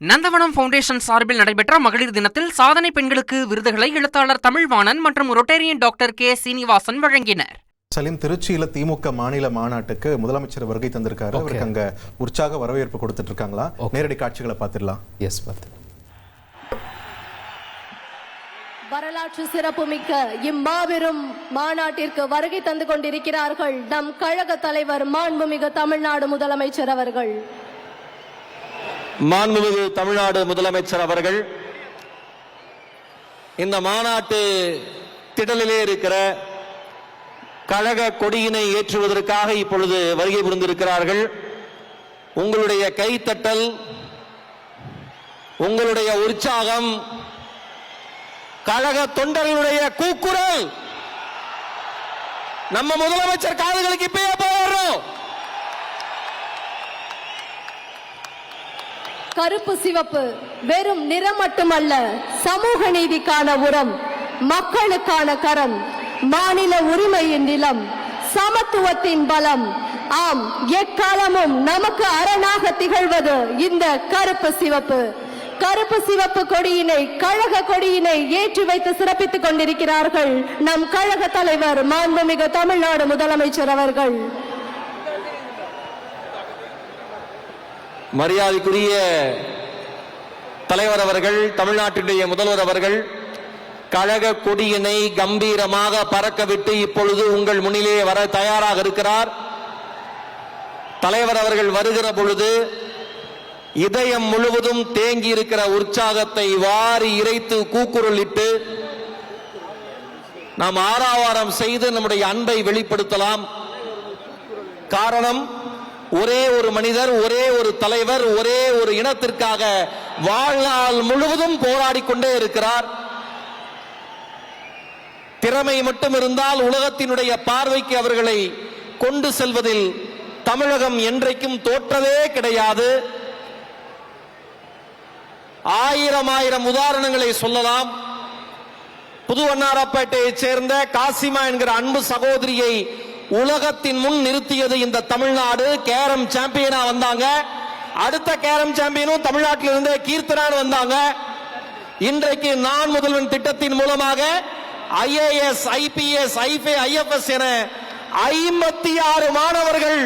நந்தவனம் ஃபவுண்டேஷன் சார்பில் நடைபெற்ற மகளிர் தினத்தில் சாதனை பெண்களுக்கு விருதுகளை எழுத்தாளர் தமிழ்வாணன் மற்றும் ரொட்டேரியன் டாக்டர் கே சீனிவாசன் வழங்கினர். சலீம், திருச்சியில திமுக மாநில மாநாட்டுக்கு முதலமைச்சர் வருகை தந்திருக்காரு. அவருக்கு அங்க உற்சாக வரவேற்பு கொடுத்துட்டு இருக்காங்களா? நேரடி காட்சிகளை பார்த்துடலாம். எஸ், பார்த்து. வரலாற்று சிறப்புமிக்க இம்மாபெரும் மாநாட்டிற்கு வருகை தந்து கொண்டிருக்கிறார்கள் நம் கழக தலைவர் மாண்புமிகு தமிழ்நாடு முதலமைச்சர் அவர்கள். மாண்புமிகு தமிழ்நாடு முதலமைச்சர் அவர்கள் இந்த மாநாட்டு திடலிலே இருக்கிற கழக கொடியினை ஏற்றுவதற்காக இப்பொழுது வருகை புரிந்திருக்கிறார்கள். உங்களுடைய கைத்தட்டல், உங்களுடைய உற்சாகம், கழக தொண்டர்களுடைய கூக்குரல் நம்ம முதலமைச்சர் காதுகளுக்கு இப்பயே போறோம். கருப்பு சிவப்பு வெறும் நிறம் மட்டுமல்ல, சமூக நீதிக்கான உரம், மக்களுக்கான கரம், மாநில உரிமையின் நிலம், சமத்துவத்தின் பலம். ஆம், எக்காலமும் நமக்கு அரணாக திகழ்வது இந்த கருப்பு சிவப்பு. கருப்பு சிவப்பு கொடியினை, கழக கொடியினை ஏற்றி வைத்து சிறப்பித்துக் கொண்டிருக்கிறார்கள் நம் கழக தலைவர் மாண்புமிகு தமிழ்நாடு முதலமைச்சர் அவர்கள். மரியாதைக்குரிய தலைவர் அவர்கள், தமிழ்நாட்டினுடைய முதல்வர் அவர்கள் கழக கொடியினை கம்பீரமாக பறக்கவிட்டு இப்பொழுது உங்கள் முன்னிலே வர தயாராக இருக்கிறார். தலைவர் அவர்கள் வருகிற பொழுது இதயம் முழுவதும் தேங்கி இருக்கிற உற்சாகத்தை வாரி இறைத்து கூக்குரலிட்டு நாம் ஆரவாரம் செய்து நம்முடைய அன்பை வெளிப்படுத்தலாம். காரணம், ஒரே ஒரு மனிதர், ஒரே ஒரு தலைவர், ஒரே ஒரு இனத்திற்காக வாழ்நாள் முழுவதும் போராடி கொண்டே இருக்கிறார். திறமை மட்டும் இருந்தால் உலகத்தினுடைய பார்வைக்கு அவர்களை கொண்டு செல்வதில் தமிழகம் என்றைக்கும் தோற்றதே கிடையாது. ஆயிரம் உதாரணங்களை சொல்லலாம். புதுவண்ணாரப்பேட்டையைச் சேர்ந்த காசிமா என்கிற அன்பு சகோதரியை உலகத்தின் முன் நிறுத்தியது இந்த தமிழ்நாடு. கேரம் சாம்பியனா வந்தாங்க. அடுத்த கேரம் சாம்பியனும் தமிழ்நாட்டில் இருந்து கீர்த்தனான் வந்தாங்க. இன்றைக்கு நான் முதல்வன் திட்டத்தின் மூலமாக IAS, IPS, IFS என 56 மாணவர்கள்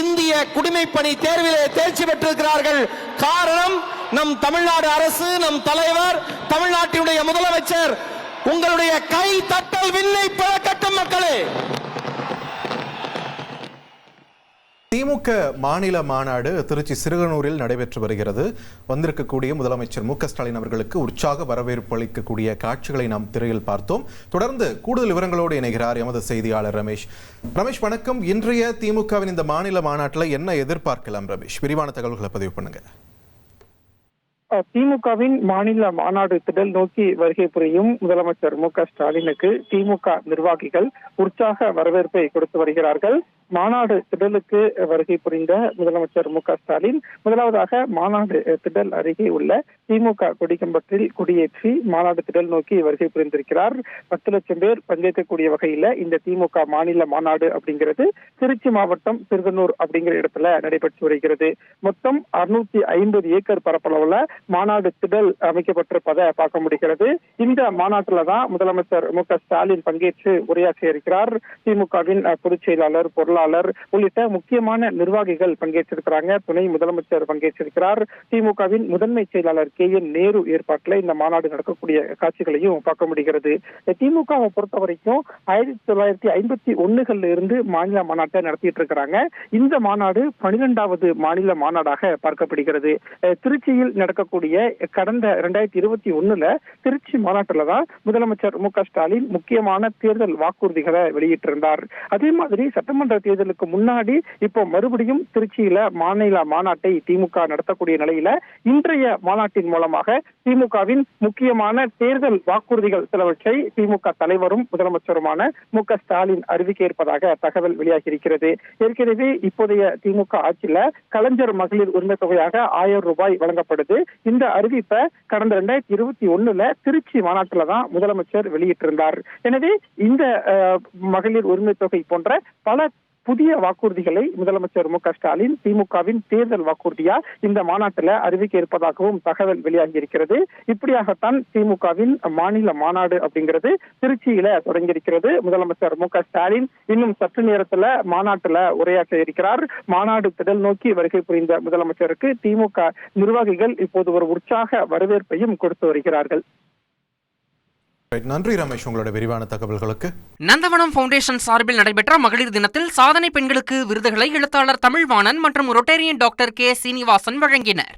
இந்திய குடிமைப்பணி தேர்விலே தேர்ச்சி பெற்றிருக்கிறார்கள். காரணம், நம் தமிழ்நாடு அரசு, நம் தலைவர், தமிழ்நாட்டினுடைய முதலமைச்சர். உங்களுடைய கை தட்டல் விண்ணை பிளக்கட்டும் மக்களே. திமுக மாநில மாநாடு திருச்சி சிறுகனூரில் நடைபெற்று வருகிறது. வந்திருக்கக்கூடிய முதலமைச்சர் மு க ஸ்டாலின் அவர்களுக்கு உற்சாக வரவேற்பு அளிக்கக்கூடிய காட்சிகளை நாம் திரையில் பார்த்தோம். தொடர்ந்து கூடுதல் விவரங்களோடு இணைகிறார் எமது செய்தியாளர் ரமேஷ். வணக்கம். இன்றைய திமுகவின் இந்த மாநில மாநாட்டில் என்ன எதிர்பார்க்கலாம் ரமேஷ்? விரிவான தகவல்களை பதிவு பண்ணுங்க. திமுகவின் மாநில மாநாடு திடல் நோக்கி வருகை புரியும் முதலமைச்சர் மு க ஸ்டாலினுக்கு திமுக நிர்வாகிகள் உற்சாக வரவேற்பை கொடுத்து வருகிறார்கள். மாநாடு திடலுக்கு வருகை புரிந்த முதலமைச்சர் மு க ஸ்டாலின் முதலாவதாக மாநாடு திடல் அருகே உள்ள திமுக கொடிக்கம்பற்றில் கொடியேற்றி மாநாடு திடல் நோக்கி வருகை புரிந்திருக்கிறார். 10 லட்சம் பேர் பங்கேற்கக்கூடிய வகையில இந்த திமுக மாநில மாநாடு அப்படிங்கிறது திருச்சி மாவட்டம் சிறுகனூர் அப்படிங்கிற இடத்துல நடைபெற்று வருகிறது. மொத்தம் 650 ஏக்கர் பரப்பளவுல மாநாடு திடல் அமைக்கப்பட்டிருப்பதை பார்க்க முடிகிறது. இந்த மாநாட்டில தான் முதலமைச்சர் மு க ஸ்டாலின் பங்கேற்று உரையாற்ற இருக்கிறார். திமுகவின் பொதுச் செயலாளர், பொருளாளர் உள்ளிட்ட முக்கியமான நிர்வாகிகள் பங்கேற்றிருக்கிறாங்க. துணை முதலமைச்சர் பங்கேற்றிருக்கிறார். திமுகவின் முதன்மை செயலாளர் KN நேரு ஏற்பாட்டில் இந்த மாநாடு நடக்கக்கூடிய காட்சிகளையும் பார்க்க முடிகிறது. திமுகவை பொறுத்த வரைக்கும் 1951 இருந்து மாநில மாநாட்டை நடத்திட்டு இருக்கிறாங்க. இந்த மாநாடு 12வது மாநில மாநாடாக பார்க்கப்படுகிறது. திருச்சியில் நடக்கக்கூடிய கடந்த 2021 திருச்சி மாநாட்டில் தான் முதலமைச்சர் மு க ஸ்டாலின் முக்கியமான தேர்தல் வாக்குறுதிகளை வெளியிட்டிருந்தார். அதே மாதிரி சட்டமன்ற தேர்தலுக்கு முன்னாடி இப்போ மறுபடியும் திருச்சியில மாநில மாநாட்டை திமுக நடத்தக்கூடிய நிலையில இன்றைய மாநாட்டின் மூலமாக திமுகவின் முக்கியமான தேர்தல் வாக்குறுதிகள் சிலவற்றை திமுக தலைவரும் முதலமைச்சருமான மு க ஸ்டாலின் அறிவிக்க இருப்பதாக தகவல் வெளியாகி இருக்கிறது. ஏற்கனவே இப்போதைய திமுக ஆட்சியில கலைஞர் மகளிர் உரிமை தொகையாக 1000 ரூபாய் வழங்கப்படுது. இந்த அறிவிப்பை கடந்த 2021 திருச்சி மாநாட்டில் தான் முதலமைச்சர் வெளியிட்டிருந்தார். எனவே இந்த மகளிர் உரிமை தொகை போன்ற பல புதிய வாக்குறுதிகளை முதலமைச்சர் மு.க.ஸ்டாலின் திமுகவின் தேர்தல் வாக்குறுதியா இந்த மாநாட்டில் அறிவிக்க இருப்பதாகவும் தகவல் வெளியாகி இருக்கிறது. இப்படியாகத்தான் திமுகவின் மாநில மாநாடு அப்படிங்கிறது திருச்சியில தொடங்கியிருக்கிறது. முதலமைச்சர் மு.க.ஸ்டாலின் இன்னும் சற்று நேரத்துல மாநாட்டுல உரையாற்ற இருக்கிறார். மாநாடு திடல் நோக்கி வருகை புரிந்த முதலமைச்சருக்கு திமுக நிர்வாகிகள் இப்போது ஒரு உற்சாக வரவேற்பையும் கொடுத்து வருகிறார்கள். நன்றி ரமேஷ், உங்களோட விரிவான தகவல்களுக்கு. நந்தவனம் ஃபவுண்டேஷன் சார்பில் நடைபெற்ற மகளிர் தினத்தில் சாதனை பெண்களுக்கு விருதுகளை எழுத்தாளர் தமிழ்வாணன் மற்றும் ரொட்டேரியன் டாக்டர் கே. சீனிவாசன் வழங்கினர்.